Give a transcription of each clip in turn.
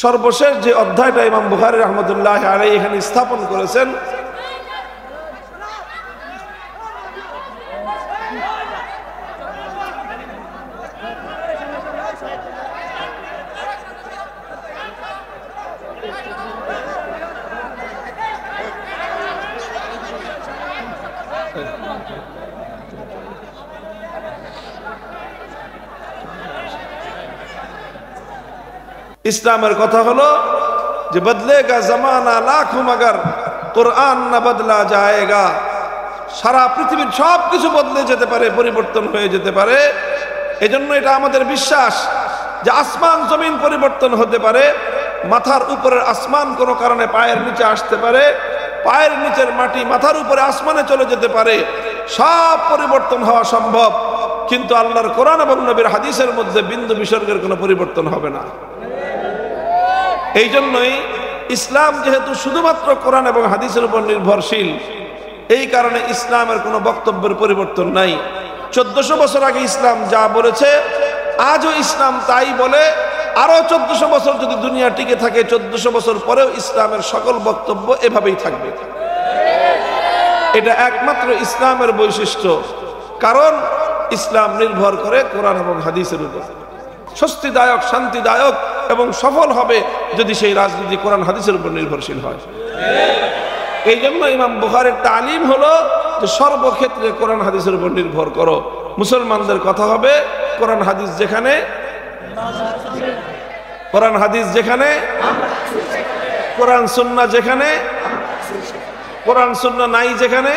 সর্বশেষ যে অধ্যায়টা ইমাম বুখারী রাহমাতুল্লাহি আলাইহি এখানে স্থাপন করেছেন, ইসলামের কথা হলো যে বদলেগা জমানা লাখো মগর কুরআন না বদলা যায়েগা। সারা পৃথিবীর সব কিছু বদলে যেতে পারে, পরিবর্তন হয়ে যেতে পারে। এজন্য এটা আমাদের বিশ্বাস যে আসমান জমিন পরিবর্তন হতে পারে, মাথার উপরের আসমান কোনো কারণে পায়ের নিচে আসতে পারে, পায়ের নিচের মাটি মাথার উপরে আসমানে চলে যেতে পারে। সব পরিবর্তন হওয়া সম্ভব, কিন্তু আল্লাহর কোরআন এবং নবীর হাদিসের মধ্যে বিন্দু বিসর্গের কোনো পরিবর্তন হবে না। এই জন্যই ইসলাম যেহেতু শুধুমাত্র কোরআন এবং হাদিসের উপর নির্ভরশীল, এই কারণে ইসলামের কোনো বক্তব্যের পরিবর্তন নাই। 1400 বছর আগে ইসলাম যা বলেছে আজও ইসলাম তাই বলে। আরো 1400 বছর যদি দুনিয়া টিকে থাকে, 1400 বছর পরেও ইসলামের সকল বক্তব্য এভাবেই থাকবে। এটা একমাত্র ইসলামের বৈশিষ্ট্য, কারণ ইসলাম নির্ভর করে কোরআন এবং হাদিসের উপর। স্বস্তিদায়ক, শান্তিদায়ক এবং সফল হবে যদি সেই রাজনীতি কোরআন হাদিসের উপর নির্ভরশীল হয়। এই জন্য ইমাম বুখারীর তালিম হলো যে সর্বক্ষেত্রে কোরআন হাদিসের উপর নির্ভর করো। মুসলমানদের কথা হবে কোরআন হাদিস যেখানে, কোরআন হাদিস যেখানে, কোরআন সুন্নাহ যেখানে, কোরআন সুন্নাহ নাই যেখানে।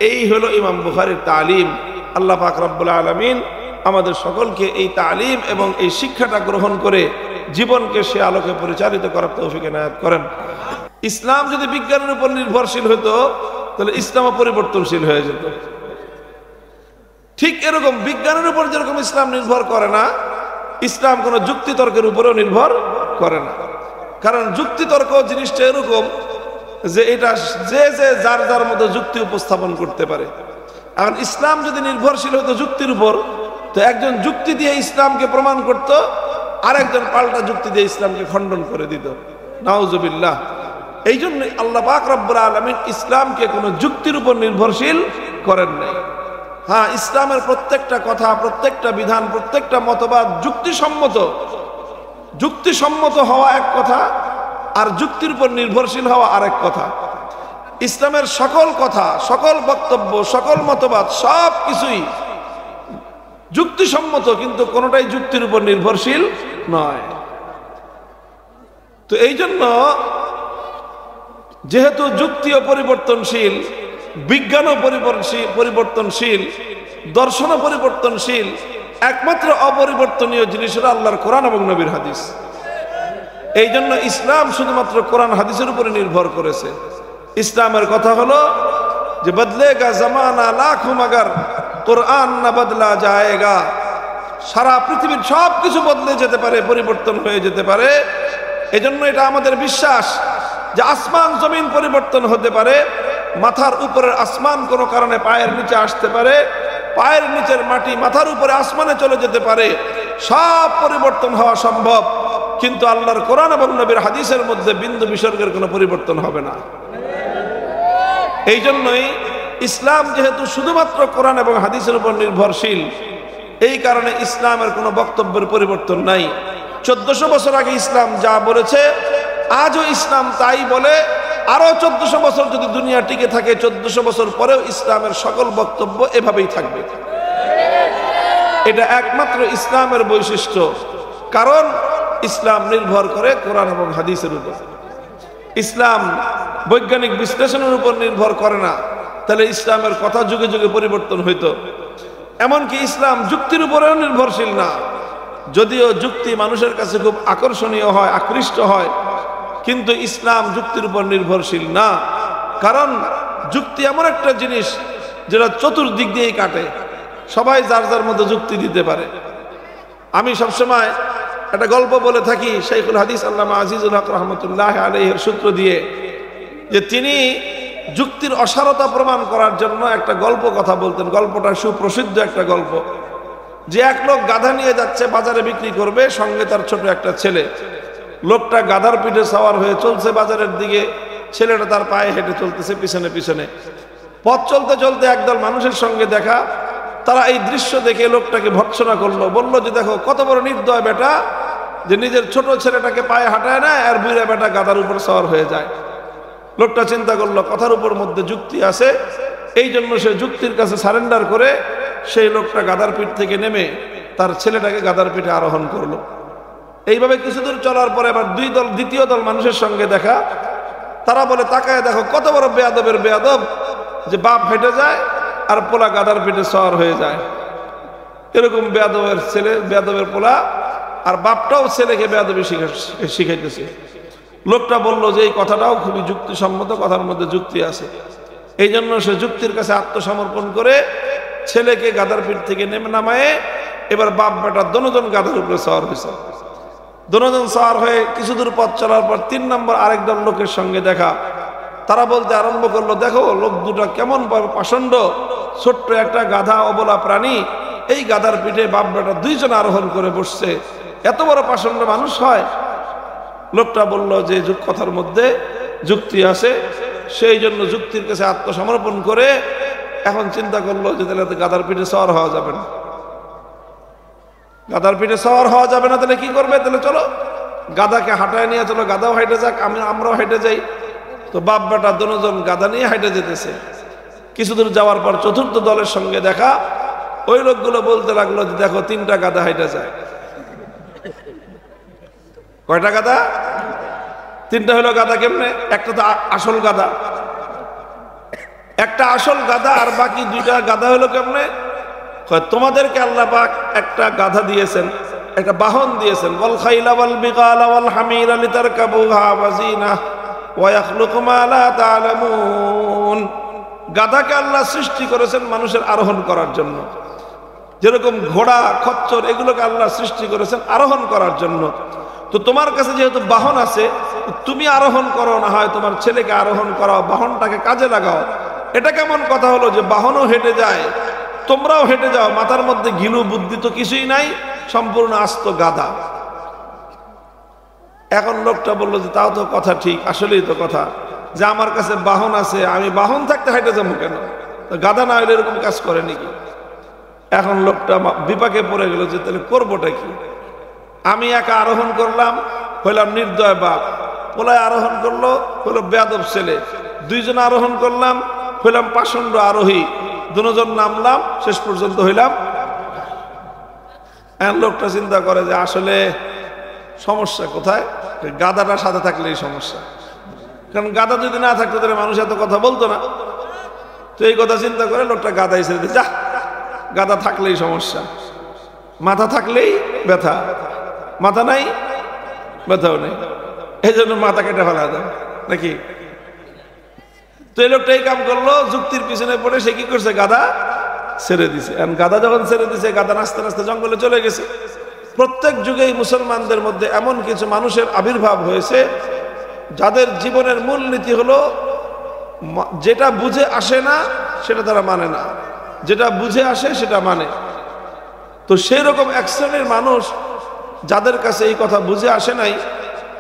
এই হলো ইমাম বুখারীর তালিম। আল্লাহ পাক রব্বুল আলামিন আমাদের সকলকে এই তালিম এবং এই শিক্ষাটা গ্রহণ করে জীবনকে সে আলোকে পরিচালিত করার তৌফিক এনায়েত করেন। ইসলাম যদি বিজ্ঞানের উপর নির্ভরশীল হতো তাহলে ইসলামও পরিবর্তনশীল হয়ে যেত। ঠিক এরকম বিজ্ঞানের উপর যেরকম ইসলাম নির্ভর করে না, ইসলাম কোনো যুক্তিতর্কের উপরেও নির্ভর করে না। কারণ যুক্তিতর্ক জিনিসটা এরকম যে এটা যে যে যার যার মতো যুক্তি উপস্থাপন করতে পারে। এখন ইসলাম যদি নির্ভরশীল হতো যুক্তির উপর, তো একজন যুক্তি দিয়ে ইসলামকে প্রমাণ করত, আরেকজন পাল্টা যুক্তি দিয়ে ইসলামকে খণ্ডন করে দিত। নাউজুবিল্লাহ। এই জন্য আল্লাহ পাক রব্বুল আলামিন ইসলামকে কোনো যুক্তির উপর নির্ভরশীল করেন নাই। হ্যাঁ, ইসলামের প্রত্যেকটা কথা, প্রত্যেকটা বিধান, প্রত্যেকটা মতবাদ যুক্তিসম্মত। যুক্তিসম্মত হওয়া এক কথা, আর যুক্তির উপর নির্ভরশীল হওয়া আরেক কথা। ইসলামের সকল কথা, সকল বক্তব্য, সকল মতবাদ সব কিছুই যুক্তিসম্মত, কিন্তু কোনোটাই যুক্তির উপর নির্ভরশীল নয়। তো এই জন্য যেহেতু যুক্তিও পরিবর্তনশীল, বিজ্ঞানও পরিবর্তনশীল, দর্শনও পরিবর্তনশীল, একমাত্র অপরিবর্তনীয় জিনিস হলো আল্লাহর কোরআন এবং নবীর হাদিস। এই জন্য ইসলাম শুধুমাত্র কোরআন হাদিসের উপরে নির্ভর করেছে। ইসলামের কথা হলো যে বদলেগা জমানা লাখো মগর কুরআন না বদলা যায়েগা। সারা পৃথিবীর সব কিছু বদলে যেতে পারে, পরিবর্তন হয়ে যেতে পারে। এজন্য এটা আমাদের বিশ্বাস যে আসমান জমিন পরিবর্তন হতে পারে, মাথার উপরের আসমান কোনো কারণে পায়ের নিচে আসতে পারে, পায়ের নিচের মাটি মাথার উপরে আসমানে চলে যেতে পারে। সব পরিবর্তন হওয়া সম্ভব, কিন্তু আল্লাহর কোরআন এবং নবীর হাদিসের মধ্যে বিন্দু বিসর্গের কোনো পরিবর্তন হবে না। এই জন্যই ইসলাম যেহেতু শুধুমাত্র কোরআন এবং হাদিসের উপর নির্ভরশীল, এই কারণে ইসলামের কোনো বক্তব্যের পরিবর্তন নাই। 1400 বছর আগে ইসলাম যা বলেছে আজও ইসলাম তাই বলে। আরো 1400 বছর যদি দুনিয়া টিকে থাকে, 1400 বছর পরেও ইসলামের সকল বক্তব্য এভাবেই থাকবে। এটা একমাত্র ইসলামের বৈশিষ্ট্য, কারণ ইসলাম নির্ভর করে কোরআন এবং হাদিসের উপর। ইসলাম বৈজ্ঞানিক বিশ্লেষণের উপর নির্ভর করে না, তাহলে ইসলামের কথা যুগে যুগে পরিবর্তন হইতো। এমনকি ইসলাম যুক্তির উপরেও নির্ভরশীল না। যদিও যুক্তি মানুষের কাছে খুব আকর্ষণীয় হয়, আকৃষ্ট হয়, কিন্তু ইসলাম যুক্তির উপর নির্ভরশীল না। কারণ যুক্তি এমন একটা জিনিস যেটা চতুর্দিক দিয়েই কাটে, সবাই যার যার মতো যুক্তি দিতে পারে। আমি সবসময় একটা গল্প বলে থাকি শাইখুল হাদিস আল্লামা আজিজুল হক রহমতুল্লাহ আলাইহির সূত্র দিয়ে, যে তিনি যুক্তির অসারতা প্রমাণ করার জন্য একটা গল্প কথা বলতেন। গল্পটা সুপ্রসিদ্ধ একটা গল্প। যে এক লোক গাধা নিয়ে যাচ্ছে বাজারে বিক্রি করবে, সঙ্গে তার ছোট একটা ছেলে। লোকটা গাধার পিঠে সওয়ার হয়ে চলছে বাজারের দিকে, ছেলেটা তার পায়ে হেঁটে চলতেছে পিছনে পিছনে। পথ চলতে চলতে একদল মানুষের সঙ্গে দেখা, তারা এই দৃশ্য দেখে লোকটাকে ভর্ৎসনা করলো, বলল যে দেখো কত বড় নির্দয় বেটা, যে নিজের ছোট ছেলেটাকে পায়ে হাঁটায় না, আর বুড়া বেটা গাধার উপর সওয়ার হয়ে যায়। লোকটা চিন্তা করলো কথার উপর মধ্যে যুক্তি আছে, এই জন্য সে যুক্তির কাছে সারেন্ডার করে সেই লোকটা গাধার পিঠ থেকে নেমে তার ছেলেটাকে গাধার পিঠে আরোহণ করলো। এইভাবে কিছু দূর চলার পরে আবার দ্বিতীয় দল মানুষের সঙ্গে দেখা, তারা বলে তাকায় দেখো কত বড় বেয়াদবের বেয়াদব, যে বাপ হেঁটে যায় আর পোলা গাধার পিঠে সওয়ার হয়ে যায়। এরকম বেয়াদবের ছেলে, বেয়াদবের পোলা, আর বাপটাও ছেলেকে বেয়াদবি শিখাইতেছে। লোকটা বলল যে এই কথাটাও খুবই যুক্তিসম্মত, কথার মধ্যে যুক্তি আছে। এই জন্য সে যুক্তির কাছে আত্মসমর্পণ করে ছেলেকে গাধার পিঠ থেকে নেমে নামায়ে এবার বাপ বেটা দোনোজন গাধার উপরে সওয়ার হয়েছে। দোনোজন সওয়ার হয়ে কিছু দূর পথ চলার পর 3 নম্বর আরেক দল লোকের সঙ্গে দেখা, তারা বলতে আরম্ভ করলো দেখো লোক দুটা কেমন পাষণ্ড, ছোট্ট একটা গাধা অবলা প্রাণী, এই গাধার পিঠে বাপ বেটা দুইজন আরোহণ করে বসছে, এত বড় পাষণ্ড মানুষ হয়? লোকটা বলল যে কথার মধ্যে যুক্তি আছে, সেই জন্য যুক্তির কাছে আত্মসমর্পণ করে এখন চিন্তা করলো যে তাহলে গাধার পিঠে সওয়ার হওয়া যাবে না। গাধার পিঠে সওয়ার হওয়া যাবে না, তাহলে কি করবে? তাহলে চলো গাধাকে হাঁটায় নিয়ে চলো, গাধাও হাঁটে যাক, আমরাও হেঁটে যাই। তো বাপ বেটা দুজন গাধা নিয়ে হাঁটে যেতেছে। কিছু দূর যাওয়ার পর চতুর্থ দলের সঙ্গে দেখা, ওই লোকগুলো বলতে লাগলো যে দেখো 3টা গাধা হাঁটে যায়। কয়টা গাধা? 3টা হলো গাধা। কেমনে? একটা তো আসল গাধা, একটা আসল গাধা, আর বাকি 2টা গাধা হলো কেমনে? তোমাদেরকে আল্লাহ পাক একটা গাধা দিয়েছেন, একটা বাহন দিয়েছেন। ওয়াল খাইলা ওয়াল বিগালা ওয়াল হামিরা লিতারকাবুহা ওয়া জিনাহ ওয়া ইয়াখলুকু মা লা তা'লামুন। গাধাকে আল্লাহ সৃষ্টি করেছেন মানুষের আরোহণ করার জন্য, যেরকম ঘোড়া খচ্চর এগুলোকে আল্লাহ সৃষ্টি করেছেন আরোহণ করার জন্য। তো তোমার কাছে যেহেতু বাহন আছে, তুমি আরোহণ করো, না হয় তোমার ছেলেকে আরোহণ করাও, বাহনটাকে কাজে লাগাও। এটা কেমন কথা হলো যে বাহনও হেঁটে যায়, তোমরাও হেঁটে যাও, মাথার মধ্যে ঘিলু বুদ্ধি তো কিছুই নাই, সম্পূর্ণ আস্ত গাধা। এখন লোকটা বললো যে তাও তো কথা ঠিক, আসলেই তো কথা, যে আমার কাছে বাহন আছে, আমি বাহন থাকতে হেঁটে যাবো কেন? তো গাধা না হইলে এরকম কাজ করে নাকি? এখন লোকটা বিপাকে পড়ে গেল যে তাহলে করবোটা কি? আমি একা আরোহণ করলাম, হইলাম নির্দয় বাপ, পোলায় আরোহণ করলো, হইল বেয়াদব ছেলে, 2জন আরোহণ করলাম, হইলাম পাষণ্ড আরোহী, দুজন নামলাম, শেষ পর্যন্ত হইলাম। এখন লোকটা চিন্তা করে যে আসলে সমস্যা কোথায়? গাধাটার সাথে থাকলেই সমস্যা, কারণ গাধা যদি না থাকতো তাহলে মানুষ এত কথা বলতো না। তো এই কথা চিন্তা করে লোকটা গাধাই ছেড়ে দিয়ে, যা গাধা থাকলেই সমস্যা, মাথা থাকলেই ব্যথা, মাথা নাই ব্যথাও নেই, এই জন্য মাথা কেটে ফেলা যায় নাকি? তো এই লোকটা এই কাম করলো, যুক্তির পিছনে পড়ে সে কি করছে? গাধা ছেড়ে দিছে। এখন গাধা যখন ছেড়ে দিছে, গাধা নাচতে নাচতে জঙ্গলে চলে গেছে। প্রত্যেক যুগেই মুসলমানদের মধ্যে এমন কিছু মানুষের আবির্ভাব হয়েছে যাদের জীবনের মূল নীতি হলো যেটা বুঝে আসে না সেটা তারা মানে না, যেটা বুঝে আসে সেটা মানে। তো সেই রকম এক শ্রেণীর মানুষ যাদের কাছে এই কথা বুঝে আসে নাই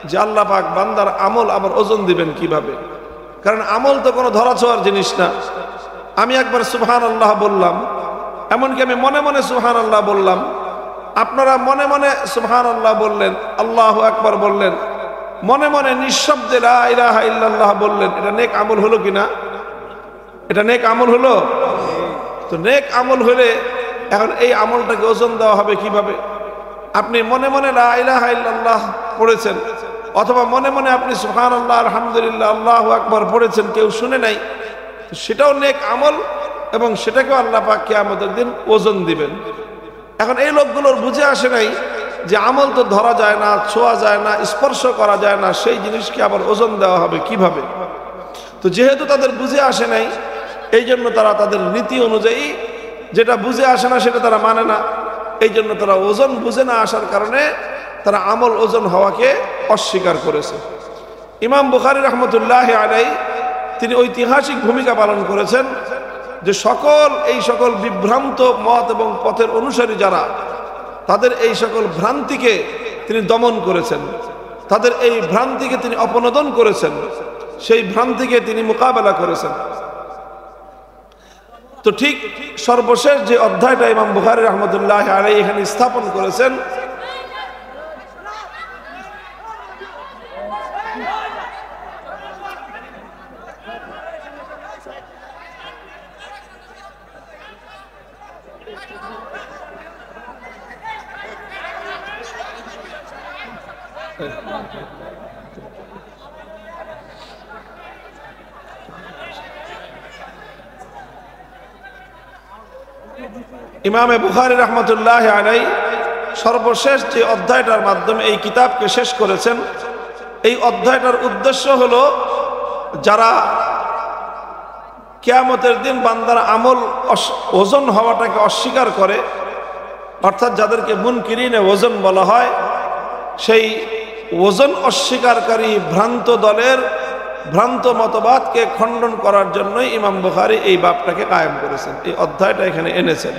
যে আল্লাহ পাক বান্দার আমল আবার ওজন দিবেন কিভাবে, কারণ আমল তো কোনো ধরাছোঁয়ার জিনিস না। আমি একবার সুবহানাল্লাহ বললাম, এমনকি আমি মনে মনে সুবহানাল্লাহ বললাম, আপনারা মনে মনে সুবহানাল্লাহ বললেন, আল্লাহু আকবার বললেন, মনে মনে নিঃশব্দে লা ইলাহা ইল্লাল্লাহ বললেন, এটা নেক আমল হলো কিনা? এটা নেক আমল হলো? তো নেক আমল হলে এখন এই আমলটাকে ওজন দেওয়া হবে কিভাবে? আপনি মনে মনে লা ইলাহা ইল্লাল্লাহ পড়েছেন, অথবা মনে মনে আপনি সুবহানাল্লাহ আলহামদুলিল্লাহ আল্লাহু আকবার পড়েছেন, কেউ শুনে নাই, সেটাও নেক আমল, এবং সেটাকেও আল্লাহ পাক কিয়ামতের দিন ওজন দিবেন। এখন এই লোকগুলোর বুঝে আসে নাই যে আমল তো ধরা যায় না, ছোঁয়া যায় না, স্পর্শ করা যায় না, সেই জিনিসকে আবার ওজন দেওয়া হবে কিভাবে? তো যেহেতু তাদের বুঝে আসে নাই, এই জন্য তারা তাদের নীতি অনুযায়ী যেটা বুঝে আসে না সেটা তারা মানে না। এই জন্য তারা ওজন বুঝে না আসার কারণে তারা আমল ওজন হওয়াকে অস্বীকার করেছে। ইমাম বুখারী রাহমাতুল্লাহি আলাইহি তিনি ঐতিহাসিক ভূমিকা পালন করেছেন। যে এই সকল বিভ্রান্ত মত এবং পথের অনুসারী যারা, তাদের এই সকল ভ্রান্তিকে তিনি দমন করেছেন, তাদের এই ভ্রান্তিকে তিনি অপনোদন করেছেন, সেই ভ্রান্তিকে তিনি মোকাবেলা করেছেন। তো ঠিক সর্বশেষ যে অধ্যায়টা ইমাম বুখারী রাহমাতুল্লাহি আলাইহি এখানে স্থাপন করেছেন, ইমামে বুখারী রাহমাতুল্লাহি আলাইহি সর্বশেষ যে অধ্যায়টার মাধ্যমে এই কিতাবকে শেষ করেছেন, এই অধ্যায়টার উদ্দেশ্য হলো যারা কিয়ামতের দিন বান্দার আমল ওজন হওয়াটাকে অস্বীকার করে, অর্থাৎ যাদেরকে মুনকিরিনে ওজন বলা হয়, সেই ওজন অস্বীকারী ভ্রান্ত দলের ভ্রান্ত মতবাদকে খণ্ডন করার জন্যই ইমাম বুখারী এই বাবটাকে কায়েম করেছেন, এই অধ্যায়টা এখানে এনেছেন।